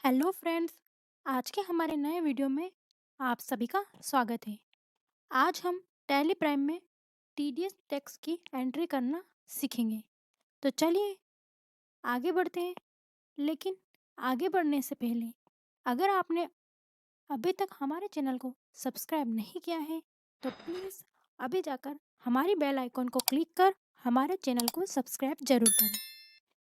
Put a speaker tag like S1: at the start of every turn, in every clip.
S1: Hello friends. आज के हमारे नए वीडियो में आप सभी का स्वागत है। आज हम टैली प्राइम में टीडीएस टैक्स की एंट्री करना सीखेंगे। तो चलिए आगे बढ़ते हैं। लेकिन आगे बढ़ने से पहले अगर आपने अभी तक हमारे चैनल को सब्सक्राइब नहीं किया है तो प्लीज़ अभी जाकर हमारी बेल आइकॉन को क्लिक कर हमारे चैनल को सब्सक्राइब जरूर करें।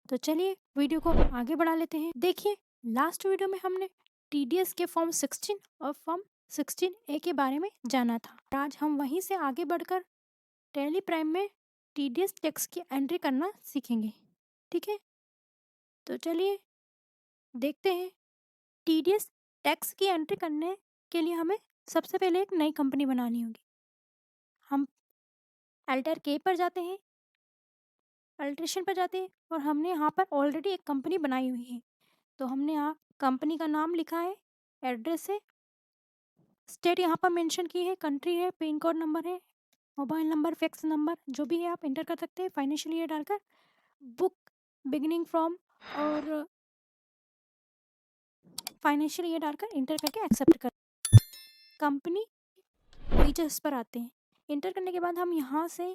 S1: तो चलिए वीडियो को आगे बढ़ा लेते हैं। देखिए, लास्ट वीडियो में हमने टीडीएस के फॉर्म 16 और फॉर्म 16A के बारे में जाना था। आज हम वहीं से आगे बढ़कर टैली प्राइम में टीडीएस टैक्स की एंट्री करना सीखेंगे। ठीक है, तो चलिए देखते हैं। टीडीएस टैक्स की एंट्री करने के लिए हमें सबसे पहले एक नई कंपनी बनानी होगी। हम अल्टर के पर जाते हैं, अल्ट्रेशन पर जाते हैं और हमने यहाँ पर ऑलरेडी एक कंपनी बनाई हुई है। तो हमने यहाँ कंपनी का नाम लिखा है, एड्रेस है, स्टेट यहाँ पर मेंशन की है, कंट्री है, पिन कोड नंबर है, मोबाइल नंबर, फैक्स नंबर जो भी है आप इंटर कर सकते हैं। फाइनेंशियल ईयर डालकर बुक बिगिनिंग फ्रॉम और फाइनेंशियल ईयर डालकर इंटर करके एक्सेप्ट कर। कंपनी फीचर्स पर आते हैं। इंटर करने के बाद हम यहाँ से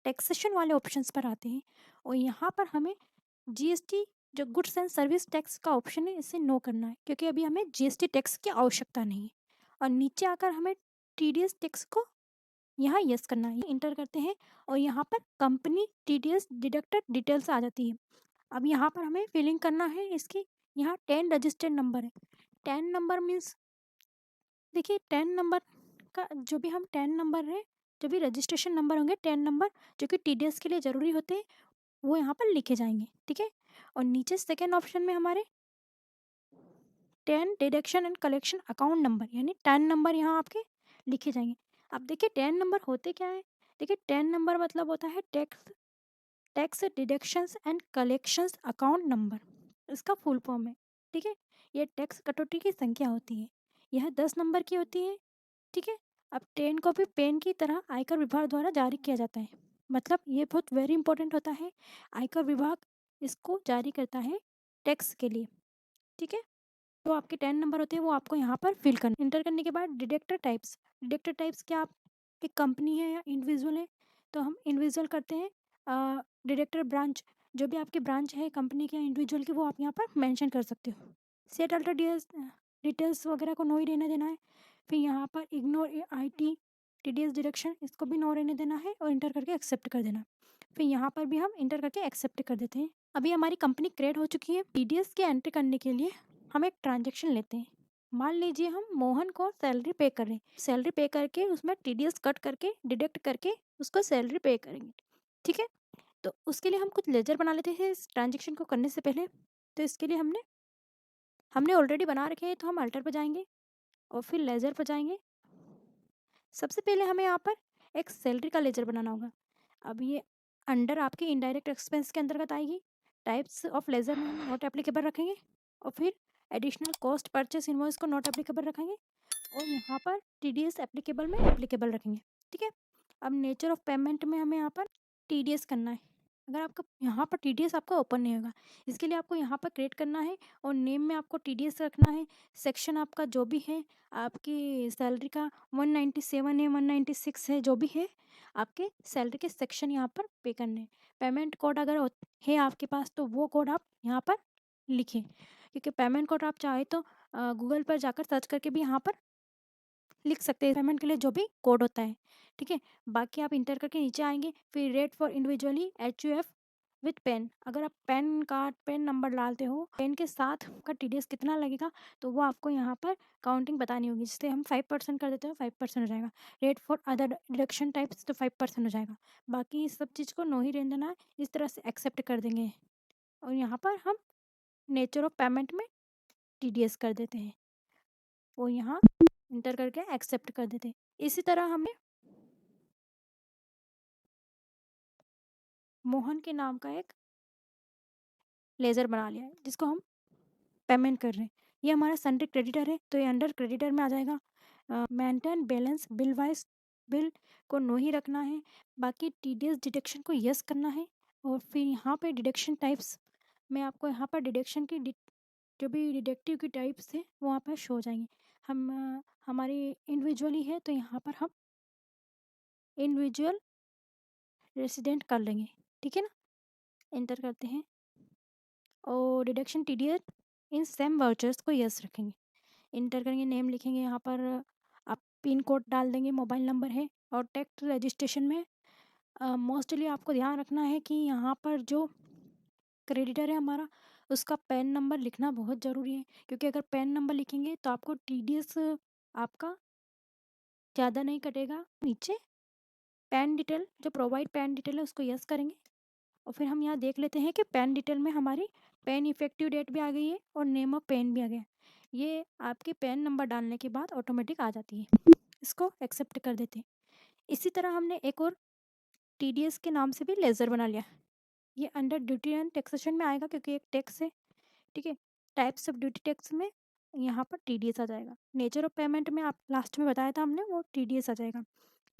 S1: टैक्सेशन वाले ऑप्शंस पर आते हैं और यहाँ पर हमें जीएसटी जो गुड्स एंड सर्विस टैक्स का ऑप्शन है इसे नो करना है, क्योंकि अभी हमें जीएसटी टैक्स की आवश्यकता नहीं है। और नीचे आकर हमें टीडीएस टैक्स को यहाँ यस करना है, इंटर करते हैं और यहाँ पर कंपनी टीडीएस डिडक्टेड डिटेल्स आ जाती है। अब यहाँ पर हमें फिलिंग करना है इसकी। यहाँ 10 रजिस्टर्ड नंबर है। 10 नंबर मीन्स देखिए 10 नंबर का जो भी हम 10 नंबर है, जो भी रजिस्ट्रेशन नंबर होंगे 10 नंबर जो कि टीडीएस के लिए ज़रूरी होते हैं वो यहाँ पर लिखे जाएंगे। ठीक है, और नीचे सेकेंड ऑप्शन में हमारे 10 deduction and collection account number यानी 10 नंबर यहाँ आपके लिखे जाएंगे। अब देखिए 10 नंबर होते क्या है। देखिए 10 नंबर मतलब होता है tax tax deductions and collections account number, इसका फुल फॉर्म है। ठीक है, ये टैक्स कटौती की संख्या होती है। यह 10 नंबर की होती है। ठीक है, अब 10 को भी पेन की तरह आयकर विभाग द्वारा जारी किया जाता है। मतलब ये बहुत वेरी इंपॉर्टेंट होता है। आयकर विभाग इसको जारी करता है टैक्स के लिए। ठीक है, तो आपके 10 नंबर होते हैं वो आपको यहाँ पर फिल करना। इंटर करने के बाद डिडक्टर टाइप्स क्या आपकी कंपनी है या इंडिविजुअल है, तो हम इंडिविजुअल करते हैं। डिडक्टर ब्रांच जो भी आपकी ब्रांच है कंपनी की या इंडिविजुअल की वो आप यहाँ पर मेंशन कर सकते हो। सेट अल्टर डिटेल्स वगैरह को नो ही रहने देना है। फिर यहाँ पर इग्नोर IT TDS डिडक्शन इसको भी नो रहने देना है और इंटर करके एक्सेप्ट कर देना। फिर यहाँ पर भी हम इंटर करके एक्सेप्ट कर देते हैं। अभी हमारी कंपनी क्रिएट हो चुकी है। TDS की एंट्री करने के लिए हम एक ट्रांजेक्शन लेते हैं। मान लीजिए हम मोहन को सैलरी पे कर रहे हैं। सैलरी पे करके उसमें TDS कट करके डिडक्ट करके उसको सैलरी पे करेंगे। ठीक है, तो उसके लिए हम कुछ लेजर बना लेते हैं इस ट्रांजेक्शन को करने से पहले। तो इसके लिए हमने ऑलरेडी बना रखे हैं, तो हम अल्टर पर जाएंगे और फिर लेजर पर जाएंगे। सबसे पहले हमें यहाँ पर एक सैलरी का लेजर बनाना होगा। अब ये अंडर आपके इनडायरेक्ट एक्सपेंस के अंतर्गत आएगी। टाइप्स ऑफ लेजर में हम नॉट एप्लीकेबल रखेंगे और फिर एडिशनल कॉस्ट परचेस इनवॉइस को नॉट एप्लीकेबल रखेंगे और यहाँ पर TDS एप्लीकेबल में एप्लीकेबल रखेंगे। ठीक है, अब नेचर ऑफ पेमेंट में हमें यहाँ पर TDS करना है। अगर आपका यहाँ पर TDS आपका ओपन नहीं होगा, इसके लिए आपको यहाँ पर क्रिएट करना है और नेम में आपको TDS रखना है। सेक्शन आपका जो भी है आपकी सैलरी का 197 है 196 है जो भी है आपके सैलरी के सेक्शन यहाँ पर पे करने हैं। पेमेंट कोड अगर है आपके पास तो वो कोड आप यहाँ पर लिखें, क्योंकि पेमेंट कोड आप चाहे तो गूगल पर जाकर सर्च करके भी यहाँ पर लिख सकते हैं पेमेंट के लिए जो भी कोड होता है। ठीक है, बाकी आप इंटर करके नीचे आएंगे। फिर rate for individually HUF with PAN, अगर आप पेन कार्ड पेन नंबर डालते हो पेन के साथ का TDS कितना लगेगा तो वो आपको यहाँ पर काउंटिंग बतानी होगी। जिससे हम 5% कर देते हो 5% हो जाएगा। Rate for other deduction types तो 5% हो जाएगा। बाकी इस सब चीज़ को नो ही रहने देना है, इस तरह से एक्सेप्ट कर देंगे और यहाँ पर हम नेचर ऑफ पेमेंट में TDS कर देते हैं और यहाँ इंटर करके एक्सेप्ट कर देते हैं। इसी तरह हमने मोहन के नाम का एक लेज़र बना लिया है जिसको हम पेमेंट कर रहे हैं। ये हमारा सन्ड्री क्रेडिटर है तो ये अंडर क्रेडिटर में आ जाएगा। Maintain balance bill wise bill को नो ही रखना है। बाकी TDS डिडक्शन को यस करना है और फिर यहाँ पे डिडक्शन टाइप्स में आपको यहाँ पर डिडक्शन की जो भी डिडक्टिव की टाइप्स हैं वो वहाँ पर शो हो जाएंगे। हमारी इंडिविजुअली है तो यहाँ पर हम इंडिविजुअल रेसिडेंट कर लेंगे, ठीक है ना। एंटर करते हैं और deduction TDS in same vouchers को यस रखेंगे। इंटर करेंगे, नेम लिखेंगे, यहाँ पर आप पिन कोड डाल देंगे, मोबाइल नंबर है। और टैक्स रजिस्ट्रेशन में मोस्टली आपको ध्यान रखना है कि यहाँ पर जो क्रेडिटर है हमारा, उसका पैन नंबर लिखना बहुत ज़रूरी है, क्योंकि अगर पैन नंबर लिखेंगे तो आपको टीडीएस आपका ज़्यादा नहीं कटेगा। नीचे पैन डिटेल, जो प्रोवाइड पैन डिटेल है उसको यस करेंगे। और फिर हम यहाँ देख लेते हैं कि पैन डिटेल में हमारी पैन इफेक्टिव डेट भी आ गई है और नेम ऑफ पैन भी आ गया। ये आपके पैन नंबर डालने के बाद ऑटोमेटिक आ जाती है, इसको एक्सेप्ट कर देते हैं। इसी तरह हमने एक और टीडीएस के नाम से भी लेज़र बना लिया। ये अंडर ड्यूटी एंड टैक्सेशन में आएगा क्योंकि एक टैक्स है, ठीक है। टाइप्स ऑफ ड्यूटी टैक्स में यहाँ पर टीडीएस आ जाएगा। नेचर ऑफ पेमेंट में आप लास्ट में बताया था हमने, वो टीडीएस आ जाएगा,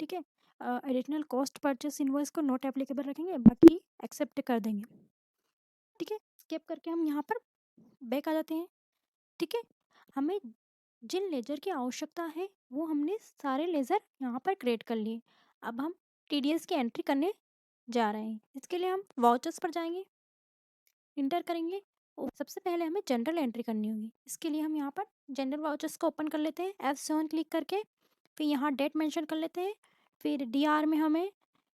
S1: ठीक है। एडिशनल कॉस्ट परचेस इनवॉइस को नोट एप्लीकेबल रखेंगे, बाकी एक्सेप्ट कर देंगे, ठीक है। स्किप करके हम यहाँ पर बैक आ जाते हैं, ठीक है। हमें जिन लेजर की आवश्यकता है वो हमने सारे लेजर यहाँ पर क्रिएट कर लिए। अब हम टीडीएस की एंट्री करने जा रहे हैं। इसके लिए हम वाउचर्स पर जाएंगे, इंटर करेंगे और सबसे पहले हमें जनरल एंट्री करनी होगी। इसके लिए हम यहाँ पर जनरल वाउचर्स को ओपन कर लेते हैं, F7 क्लिक करके। फिर यहाँ डेट मेंशन कर लेते हैं। फिर डीआर में हमें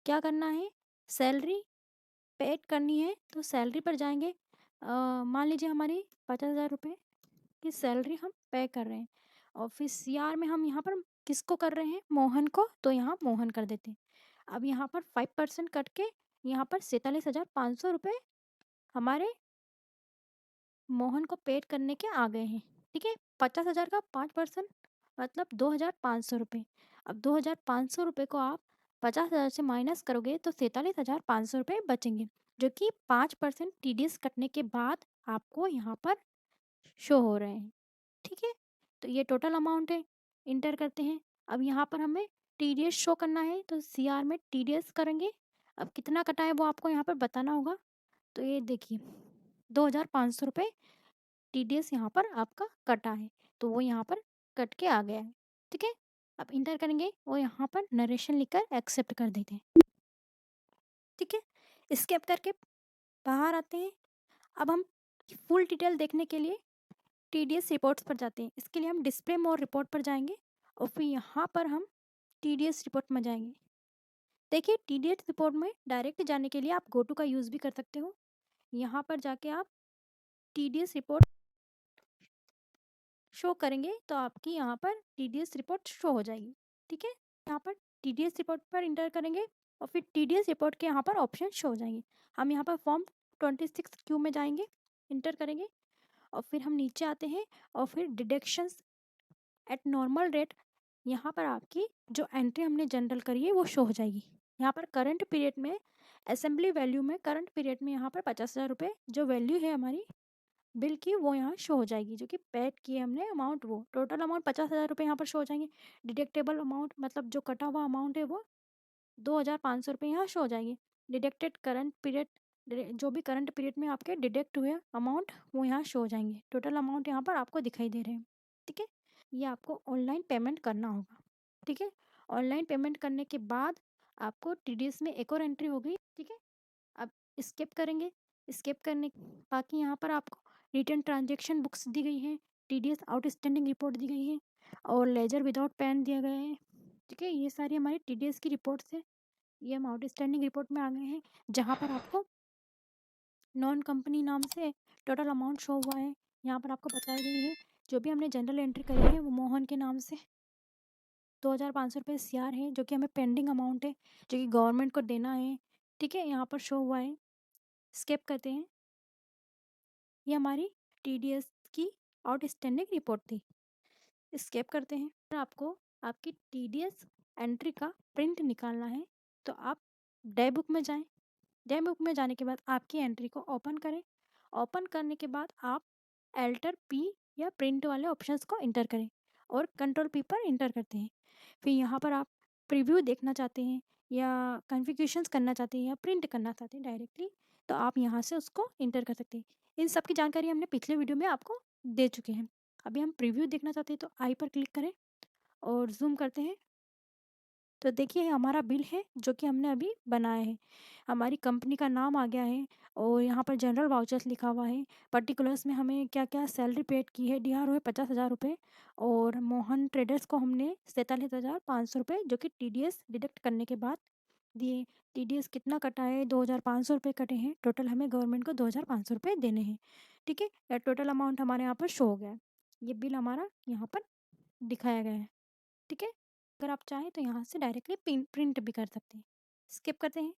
S1: क्या करना है, सैलरी पेड करनी है, तो सैलरी पर जाएंगे। मान लीजिए हमारी 50,000 रुपये की सैलरी हम पे कर रहे हैं। और फिर सीआर में हम यहाँ पर किसको कर रहे हैं, मोहन को, तो यहाँ मोहन कर देते हैं। अब यहाँ पर 5% कट के यहाँ पर 47,500 रुपये हमारे मोहन को पेड करने के आ गए हैं, ठीक है। 50,000 का 5% मतलब 2,500 रुपये। अब 2,500 रुपये को आप 50,000 से माइनस करोगे तो 47,500 रुपये बचेंगे, जो कि 5% टीडीएस कटने के बाद आपको यहाँ पर शो हो रहे हैं, ठीक है। तो ये टोटल अमाउंट है, इंटर करते हैं। अब यहाँ पर हमें टीडीएस शो करना है, तो सीआर में टीडीएस करेंगे। अब कितना कटा है वो आपको यहाँ पर बताना होगा। तो ये देखिए 2,500 रुपये टीडीएस यहाँ पर आपका कटा है, तो वो यहाँ पर कट के आ गया है, ठीक है। अब इंटर करेंगे और यहाँ पर नरेशन लिखकर एक्सेप्ट कर देते हैं, ठीक है। स्किप करके बाहर आते हैं। अब हम फुल डिटेल देखने के लिए टीडीएस रिपोर्ट्स पर जाते हैं। इसके लिए हम डिस्प्ले मोर रिपोर्ट पर जाएंगे और फिर यहाँ पर हम टीडीएस रिपोर्ट में जाएंगे। देखिए टीडीएस रिपोर्ट में डायरेक्ट जाने के लिए आप गो टू का यूज़ भी कर सकते हो। यहाँ पर जाके आप टीडीएस रिपोर्ट शो करेंगे तो आपकी यहाँ पर टीडीएस रिपोर्ट शो हो जाएगी, ठीक है। यहाँ पर टीडीएस रिपोर्ट पर इंटर करेंगे और फिर टीडीएस रिपोर्ट के यहाँ पर ऑप्शन शो हो जाएंगे। हम यहाँ पर फॉर्म 26Q में जाएंगे, इंटर करेंगे और फिर हम नीचे आते हैं और फिर डिडक्शंस एट नॉर्मल रेट, यहाँ पर आपकी जो एंट्री हमने जनरल करी है वो शो हो जाएगी। यहाँ पर करंट पीरियड में असेंबली वैल्यू में करंट पीरियड में यहाँ पर 50,000 रुपये जो वैल्यू है हमारी बिल की वो यहाँ शो हो जाएगी, जो कि पेड की हमने अमाउंट, वो टोटल अमाउंट 50,000 रुपये यहाँ पर शो हो जाएंगे। डिडक्टेबल अमाउंट मतलब जो कटा हुआ अमाउंट है वो 2,500 रुपये यहाँ शो हो जाएंगे। डिडक्टेड करंट पीरियड, जो भी करंट पीरियड में आपके डिडक्ट हुए अमाउंट वो यहाँ शो हो जाएंगे। टोटल अमाउंट यहाँ पर आपको दिखाई दे रहे हैं, ठीक है। ये आपको ऑनलाइन पेमेंट करना होगा, ठीक है। ऑनलाइन पेमेंट करने के बाद आपको टीडीएस में एक और एंट्री हो गई, ठीक है। अब स्किप करेंगे, स्किप करने बाकी यहाँ पर आपको रिटर्न ट्रांजेक्शन बुक्स दी गई हैं, टीडीएस आउटस्टैंडिंग रिपोर्ट दी गई है और लेजर विदाउट पैन दिया गया है, ठीक है। ये सारी हमारी टीडीएस की रिपोर्ट्स है। ये हम आउटस्टैंडिंग रिपोर्ट में आ गए हैं, जहाँ पर आपको नॉन कंपनी नाम से टोटल अमाउंट शो हुआ है। यहाँ पर आपको बताई गई है जो भी हमने जनरल एंट्री करी है वो मोहन के नाम से 2,500 रुपये सीआर है, जो कि हमें पेंडिंग अमाउंट है, जो कि गवर्नमेंट को देना है, ठीक है। यहाँ पर शो हुआ है, स्किप करते हैं। ये हमारी टीडीएस की आउटस्टैंडिंग रिपोर्ट थी, स्किप करते हैं। अगर आपको आपकी टीडीएस एंट्री का प्रिंट निकालना है तो आप डे बुक में जाएं। डे बुक में जाने के बाद आपकी एंट्री को ओपन करें। ओपन करने के बाद आप एल्टर पी या प्रिंट वाले ऑप्शंस को इंटर करें और कंट्रोल पी पर इंटर करते हैं। फिर यहाँ पर आप प्रीव्यू देखना चाहते हैं या कॉन्फ़िगरेशंस करना चाहते हैं या प्रिंट करना चाहते हैं डायरेक्टली, तो आप यहाँ से उसको इंटर कर सकते हैं। इन सब की जानकारी हमने पिछले वीडियो में आपको दे चुके हैं। अभी हम प्रीव्यू देखना चाहते हैं तो आई पर क्लिक करें और ज़ूम करते हैं। तो देखिए हमारा बिल है जो कि हमने अभी बनाया है। हमारी कंपनी का नाम आ गया है और यहाँ पर जनरल वाउचर्स लिखा हुआ है। पर्टिकुलर्स में हमें क्या-क्या सैलरी पेड की है, डीआरओ है 50,000 रुपये और मोहन ट्रेडर्स को हमने 47,500 रुपये जो कि टीडीएस डिडक्ट करने के बाद दिए। टीडीएस कितना कटा है, 2,500 रुपये कटे हैं। टोटल हमें गवर्नमेंट को 2,500 रुपये देने हैं। ठीक है? टोटल अमाउंट हमारे यहाँ पर शो हो गया है। ये बिल हमारा यहाँ पर दिखाया गया है। ठीक है? अगर आप चाहें तो यहाँ से डायरेक्टली प्रिंट भी कर सकते हैं। स्किप करते हैं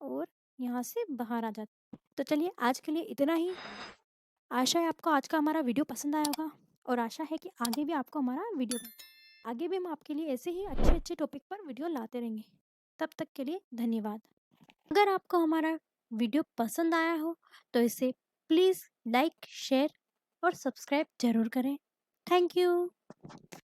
S1: और यहाँ से बाहर आ जाते हैं। तो चलिए आज के लिए इतना ही। आशा है आपको आज का हमारा वीडियो पसंद आया होगा और आशा है कि आगे भी आपको हमारा वीडियो आगे भी हम आपके लिए ऐसे ही अच्छे-अच्छे टॉपिक पर वीडियो लाते रहेंगे। तब तक के लिए धन्यवाद। अगर आपको हमारा वीडियो पसंद आया हो तो इसे प्लीज़ लाइक, शेयर और सब्सक्राइब ज़रूर करें। Thank you.